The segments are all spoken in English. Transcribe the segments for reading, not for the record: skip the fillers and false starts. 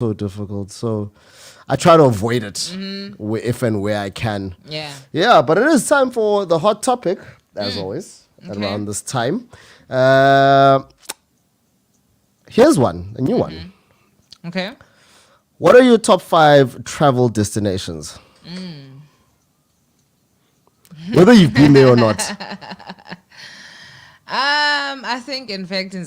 so difficult. So I try to avoid it if and where I can. Yeah. Yeah, but it is time for the hot topic, as always, Okay. around this time. Here's one, a new one. Okay. What are your top 5 travel destinations? Whether you've been there or not. I think in fact in in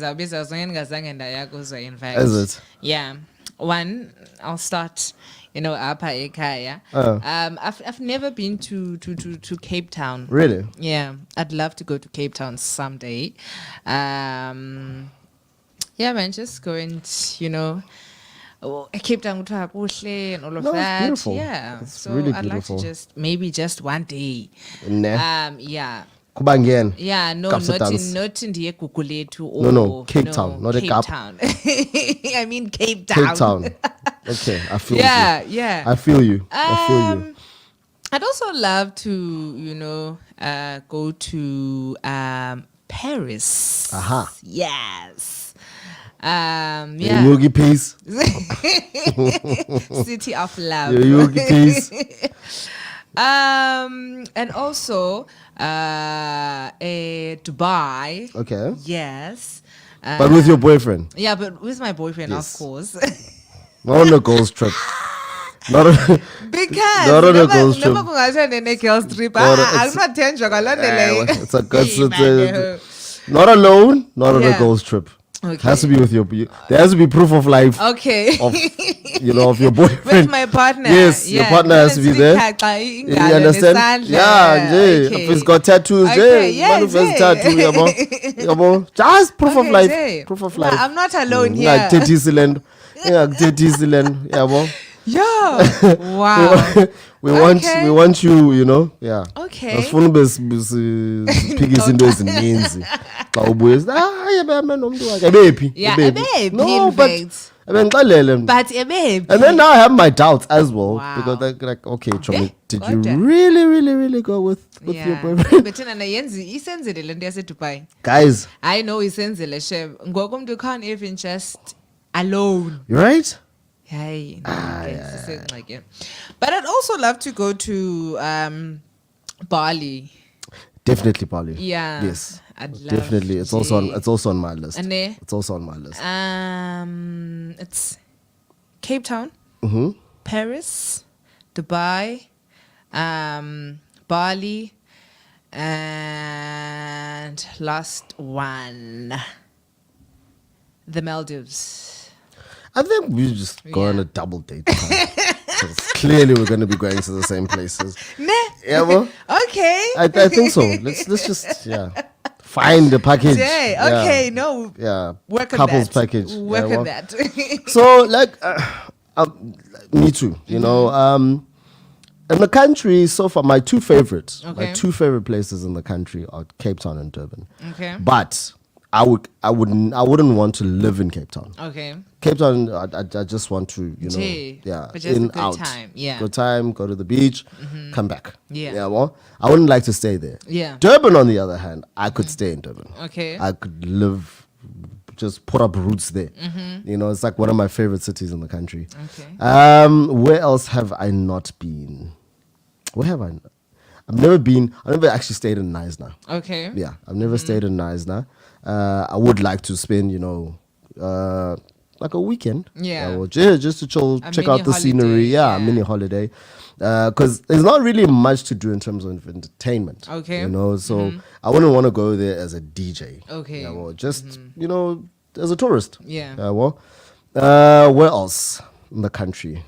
fact. Is it? Yeah. One, I'll start, Upper Ekaya. I've never been to Cape Town. Really? Yeah. I'd love to go to Cape Town someday. Yeah, man, just go and, Cape Town and all of No, it's that. beautiful. Yeah. It's So really I'd like to beautiful. maybe just one day. Nah. Yeah. Kubangien. Yeah, no, Kapsa not dance. in the Guguletu or No, Cape Town, not a Cape Kap. Town. I mean Cape Town. Cape Town. Okay, I feel Yeah, you. yeah. I feel you. I feel you. I'd also love to, go to Paris. Aha. Yes. Your Yeah. yogi piece. City of love. Your yogi piece. And also Dubai. Okay. Yes. But with your boyfriend. Yeah, but with my boyfriend, Yes. of course. Not on a girls trip. Not on Because Not on a girls trip. never kungathiwa ne-girls trip. Not a- it's- Akumathenjwa kalondeleyo. it's a good Hey, not alone, not on a Yeah. girls trip. Okay. Has to be with there has to be proof of life Okay. of of your boyfriend. With my partner. Yes, your partner has to be there. You understand? Yeah, Jay. Okay. If he's got tattoos, Okay, Jay. yeah, One of his Jay. tattoo, yabo. Just proof of Okay, life. Jay. Proof of No, life. I'm not alone Like here. Teddy Zealand. Yeah, Teddy Zealand. Yabo. Yeah. Wow. We Okay. want you, yeah. Okay. Asifuna phikisa into ezininzi. Xa ubuye, yebe nomntu wakhe. Ebephi? Yeah, Ebephi? ebephi, No, in but fact. ebengixelele. But babe. And then now I have my doubts as well. Wow. Because like okay, Chomi, did you Kodwa. really go with your Yeah. boyfriend? But thina isenzile lento yaseDubai. Guys, I know isenzile shem. Ngoku umuntu can't even just alone. you right? Hey, but I'd also love to go to Bali. Definitely Bali. Yeah. Yes. I'd love Definitely. It's to. also on my list. Ane? It's also on my list. It's Cape Town, Mm-hmm. Paris, Dubai, Bali, and last one, the Maldives. I think we just go on a double date. 'Cause clearly we're going to be going to the same places. Ne? Yeah, well, Okay. I think so. Let's just find the package. Jay, Yeah. okay, no. Yeah. Work on Couples that. package. Work Yeah, on well. that. So like me too, in the country so far my two favorites, Okay. my two favorite places in the country are Cape Town and Durban. Okay. But I wouldn't want to live in Cape Town. Okay. Cape Town, I just want to, Gee, yeah, but just a in, good out. time, yeah. Good time, go to the beach, come back. Yeah. Yeah, well, I wouldn't like to stay there. Yeah. Durban, on the other hand, I could stay in Durban. Okay. I could live, just put up roots there. It's like one of my favorite cities in the country. Okay. Where else have I not been? Where have I? I've never actually stayed in Knysna. Okay. Yeah, I've never stayed in Knysna. I would like to spend, like a weekend. Yeah. Or just to chill, A check out mini the scenery. holiday, Yeah, a yeah. mini holiday. Because there's not really much to do in terms of entertainment. Okay. So I wouldn't want to go there as a DJ. Okay. Yeah, well, just, as a tourist. Yeah. Where else in the country?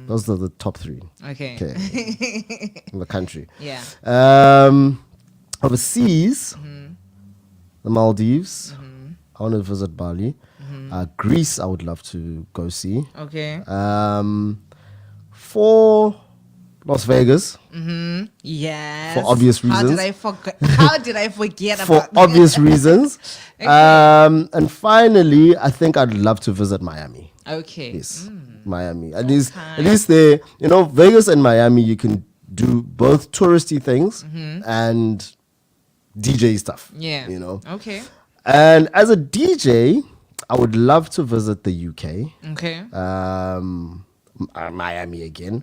Those are the top 3. Okay. Okay. In the country. Yeah. Overseas, the Maldives. I want to visit Bali. Greece, I would love to go see. Okay. For Las Vegas, Yes. for obvious reasons. How did I forget for about obvious reasons. Okay. And finally, I think I'd love to visit Miami. Okay. Yes, Miami. At least there, Vegas and Miami, you can do both touristy things and DJ stuff. Yeah. You know. Okay. And as a DJ, I would love to visit the UK. Okay. Miami again.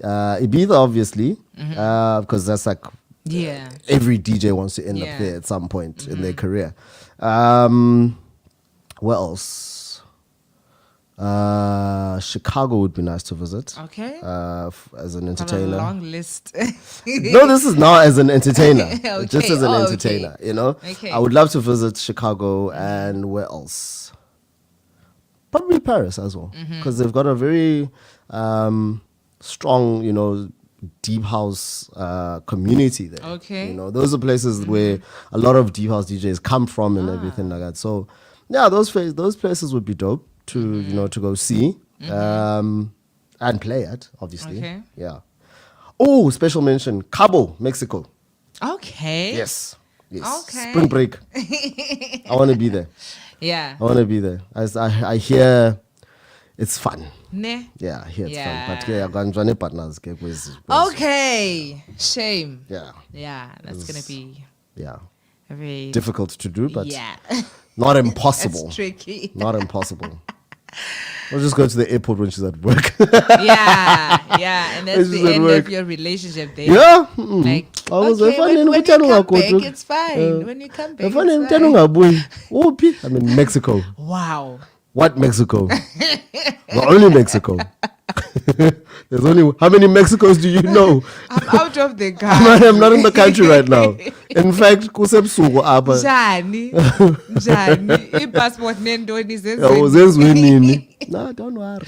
Ibiza, obviously, because that's like Yeah. every DJ wants to end up Yeah. there at some point in their career. Where else? Chicago would be nice to visit. Okay. As an Got a entertainer. long list. No, this is now as an entertainer. Okay. Just as an Oh, okay. entertainer, you know. Okay. I would love to visit Chicago and where else? Probably Paris as well, because they've got a very strong, you know, deep house community there. Okay. You know, those are places where a lot of deep house DJs come from and everything like that. So, yeah, those places would be dope to you know to go see and play at, obviously. Okay. Yeah. Oh, special mention, Cabo, Mexico. Okay. Yes. Yes. Okay. Spring break. I want to be there. Yeah. I want to be there. I hear it's fun. Ne. Yeah, I hear it's Yeah. fun. But yeah, I'm going partners. Okay. Shame. Yeah, Yeah, that's gonna be yeah. a very Difficult to do, but yeah. not impossible. It's tricky. Not impossible. We'll just go to the airport when she's at work. Yeah, and that's It's the at end work. of your relationship there. Yeah. Like, I was okay, when you come back, it's fine. When you come back, it's fine. I'm in Mexico. Wow. What Mexico? The only Mexico. There's only how many Mexicos do you know? I'm out of the car. I'm not in the country right now. In fact, kusebusuku apha. Njani. I-passport nendoni Zenziwe nini? No, don't worry.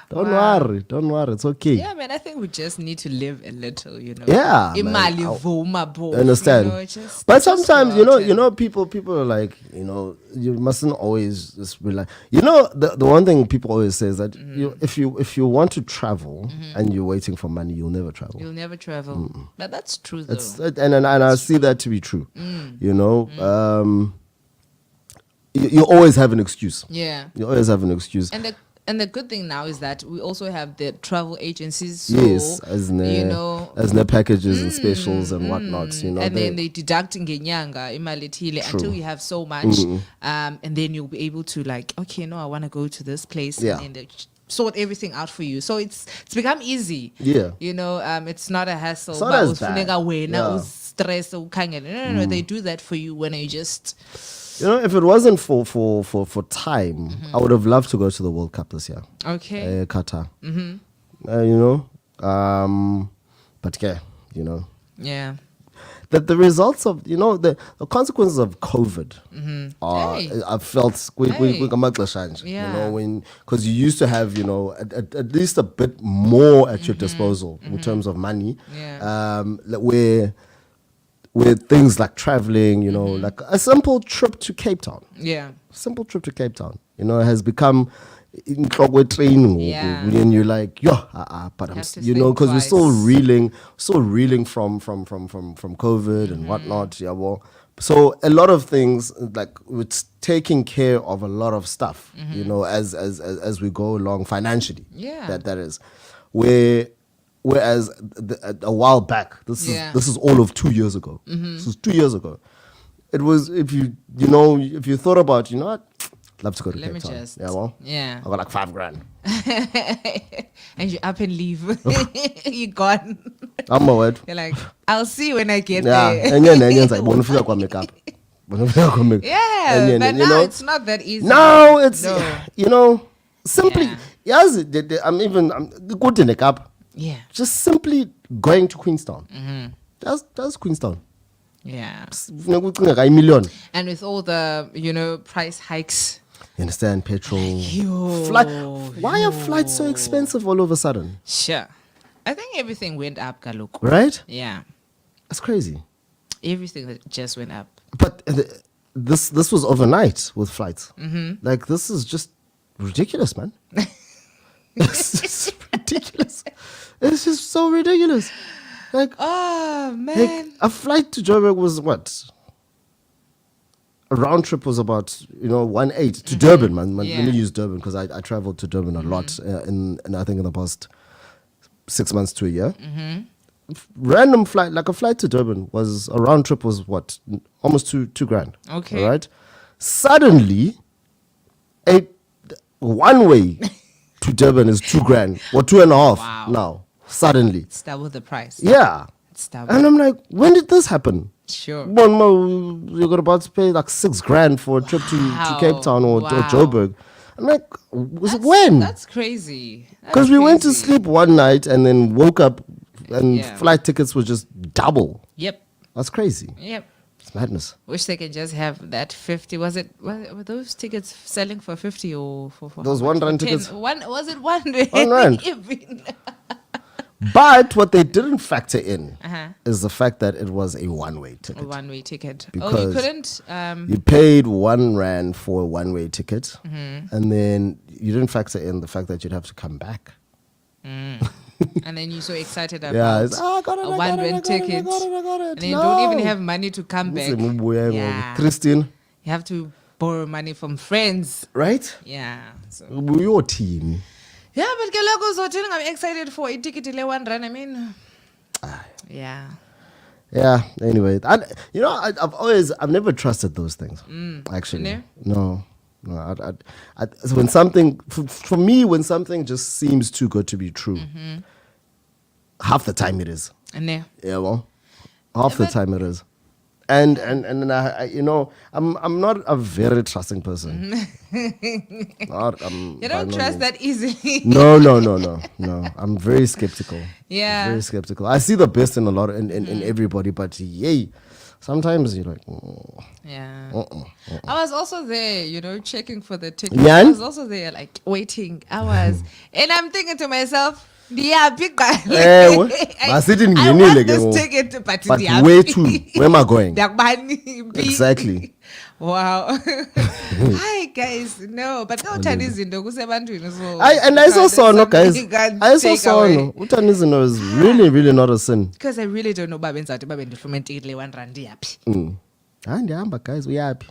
Don't worry. It's okay. Yeah, man, I think we just need to live a little, you know. Yeah, man. Imali vuma bo. Understand? You know, just But sometimes, go out you know, people are like, you know, you mustn't always just be like, you know, the one thing people always say is that if you want to travel and you're waiting for money, you'll never travel. You'll never travel. But that's true, though. And I see that to be true. You know, you always have an excuse. Yeah. You always have an excuse. And the good thing now is that we also have the travel agencies. So, Yes, as you know, their packages and specials and whatnot. You know, and then they deduct ngenyanga imali ethile until you have so much, and then you'll be able to like, okay, no, I want to go to this place, Yeah. and then they sort everything out for you. So it's become easy. Yeah. You know, it's not a hassle. It's not as bad. Now Yeah. stress. No, they do that for you when you just. You know, if it wasn't for time, I would have loved to go to the World Cup this year. Okay. Qatar. You know, but yeah, you know, Yeah. the results of, you know, the consequences of COVID are, Hey. I felt, Hey. you Yeah. know, because you used to have, you know, at least a bit more at your disposal in terms of money, Yeah. with things like traveling, you know, like a simple trip to Cape Town. Yeah. Simple trip to Cape Town, you know, has become in training. Yeah. And you're like, but I'm, Have to you know, think because we're still twice. reeling from COVID and whatnot. Yeah, well, so a lot of things like it's taking care of a lot of stuff, you know, as we go along financially. Yeah. That is whereas a while back, this is all of 2 years ago. This was 2 years ago. It was if you thought about, you know what, I'd love to go to Let Cape me Town. just. Yeah, well, Yeah. I got like $5,000. And you up and leave. You gone. I'm my word. You're like, I'll see you when I get Yeah, there. and it's like bonafika kwa makeup. Bonafika kwa makeup. Yeah, And but you now know, it's not that easy. now it's No. you know simply Yeah. yes. I'm good in a cup. Yeah. Just simply going to Queenstown. That's Queenstown. Yeah. Funeka ucinga million. And with all the, you know, price hikes. You understand? Petrol. Yo. Why are flights so expensive all of a sudden? Sure. I think everything went up, Kaluk. Right? Yeah. That's crazy. Everything that just went up. But this was overnight with flights. Like this is just ridiculous, man. It's just ridiculous. It's just so ridiculous. Like, Oh, man. like a flight to Joburg was what? A round trip was about 1.8 to Durban, man. Let Yeah. me use Durban because I traveled to Durban a lot in I think in the past 6 months to a year. Random flight, like a flight to Durban, a round trip was what? Almost two grand. Okay. All right. Suddenly, a one way to Durban is $2,000 or 2.5 Wow. now. Suddenly, It's double the price. yeah. It's double. And I'm like, when did this happen? Sure. One more, you're about to pay like $6,000 for a trip to Cape Town or Wow. Joburg. I'm like, when? That's crazy. Because we went to crazy. sleep one night and then woke up and Yeah. flight tickets were just double. Yep. That's crazy. Yep. It's madness. Wish they could just have that 50. Were those tickets selling for 50 or for Those how much? one rand For 10? tickets? Was it 1 1 rand. Even. But what they didn't factor in Uh-huh. is the fact that it was a one-way A ticket. one-way ticket. Oh, Because you couldn't. You paid R1 for a one-way ticket, Mm-hmm. and then you didn't factor in the fact that you'd have to come back. And then you're so excited about Yeah, it's, I got it, a I got it, one I rand got it, I ticket. got it, I got it. And then you don't even No. have money to come back. Yeah. Christine, You have to borrow money from friends. right? Yeah. So. Your team. Yeah, but Keloko, so I'm excited for a ticket to one rand. I mean, yeah. Yeah. Anyway, I've never trusted those things. Actually, No? no. So when something for me, when something just seems too good to be true, half the time it is. And there. Yeah, well, half the But- time it is. And then I'm not a very trusting person. You don't trust that easily. No. I'm very skeptical. Yeah. Very skeptical. I see the best in in everybody, but yay, sometimes you're like, oh, Yeah. uh-uh. I was also there, checking for the ticket. Yeah? I was also there, like, waiting hours. And I'm thinking to myself, yeah, big guy. What? Masithi I ndingenile want ke this ngoku. ticket, but But ndiyaphi? where to? Where am I going? Ndiyakubani phi? Exactly. Wow. Hi guys. No, but no uthanda izinto kusebantwini so. And I saw Sono, guys. I saw Take away. Sono. Utanizino is really, really not a sin. Because I really don't know uba benzawuthi babe ndifumene itikiti le-1 rand yaphi. Hayi ndihamba, guys, uyaphi?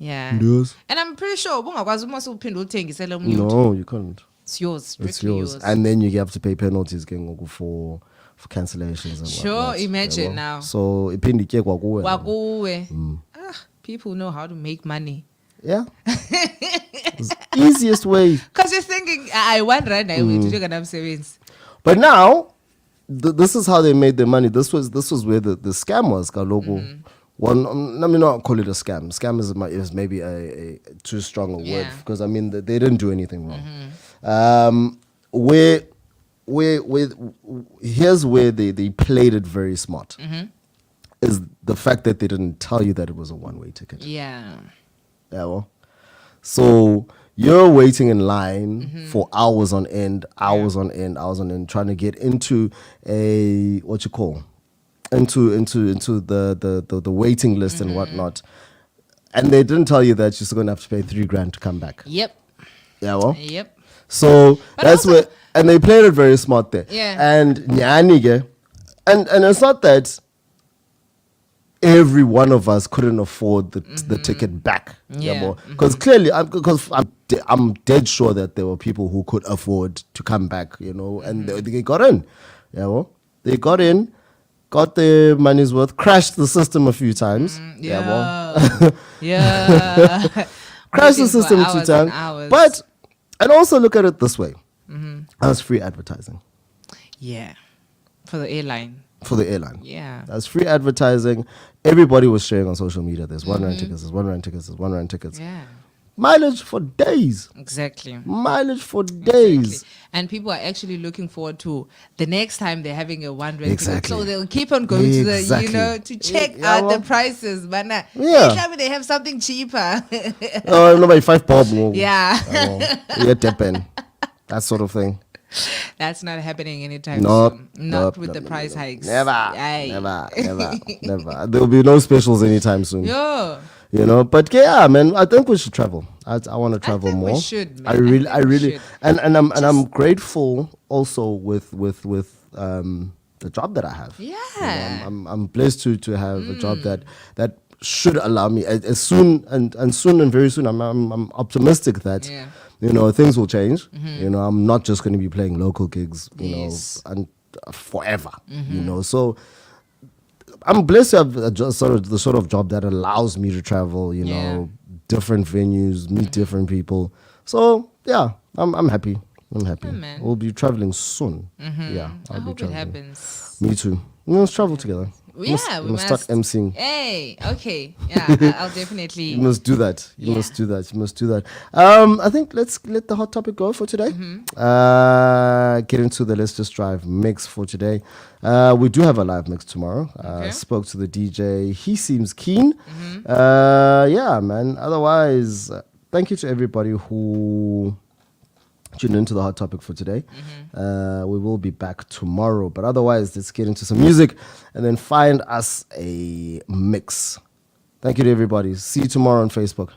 Yeah. Yes. And I'm pretty sure ubungakwazi uma uphinde ulithengisele omunye umuntu. No, you can't. It's yours, strictly It's yours. yours. And then you have to pay penalties for cancellations and Sure, whatnot. imagine Yabo. now. So iphinde itye kwakuwe. Wakuwe. People know how to make money. Yeah. It's the easiest way. Because you're thinking, I want rand I will to get savings. But now, this is how they made their money. This was where the scam was. Kaloku. One, let me not call it a scam. Scam is maybe a too strong a word, Yeah. because I mean they didn't do anything wrong. Where here's where they played it very smart. Is the fact that they didn't tell you that it was a one-way ticket. Yeah. Yeah, well. So you're waiting in line for hours on end, hours on end, trying to get into a into the waiting list and whatnot. And they didn't tell you that you're still gonna have to pay $3,000 to come back. Yep. Yeah, well. Yep. So But that's also- where, and they played it very smart there. Yeah. And Nyanige, and it's not that every one of us couldn't afford the ticket back. Yeah. Because clearly, I'm dead sure that there were people who could afford to come back, and they got in. Yeah, well, they got in, got their money's worth, crashed the system a few times. Yeah, well. Yeah. Crashed the Waiting for system a few hours and times. hours. But, and also look at it this way. That's free advertising Yeah. For the airline. for the airline. Yeah. That's free advertising. Everybody was sharing on social media. There's one rand tickets, there's one rand tickets, there's one rand tickets. Yeah. Mileage for days. Exactly. Mileage for days. Exactly. And people are actually looking forward to the next time they're having a 1 rand Exactly. ticket. So they'll keep on going to Exactly. to check Yeah, out well. the prices. But now, Yeah. tell me they have something cheaper. Oh, nobody 5 bob. Yeah. Yeah, depend. That sort of thing. That's not happening anytime Nope. soon. Not Nope, with the nope, price nope. hikes. Never. Aye. Never. There will be no specials anytime soon. Yo. But yeah, man, I think we should travel. I want to travel think we more. should, man. I I really, think we should. and I'm grateful also with the job that I have. Yeah. I'm blessed to have a job that should allow me as soon and very soon. I'm optimistic that Yeah. things will change. I'm not just going to be playing local gigs, Yes. and forever. So I'm blessed to have the sort of job that allows me to travel. Yeah. Different venues, meet different people. So yeah, I'm happy. I'm happy. Yeah, man. We'll be traveling soon. Yeah, I I'll be hope it traveling. happens. Me too. We must travel together. Yeah, we must start emceeing. Hey, okay. Yeah, I'll definitely. You must do that. You Yeah. must do that. You must do that. I think let's let the hot topic go for today. Get into the Let's Just Drive mix for today. We do have a live mix tomorrow. Okay. Spoke to the DJ. He seems keen. Yeah, man. Otherwise, thank you to everybody who tuned into the hot topic for today. We will be back tomorrow. But otherwise, let's get into some music and then find us a mix. Thank you to everybody. See you tomorrow on Facebook.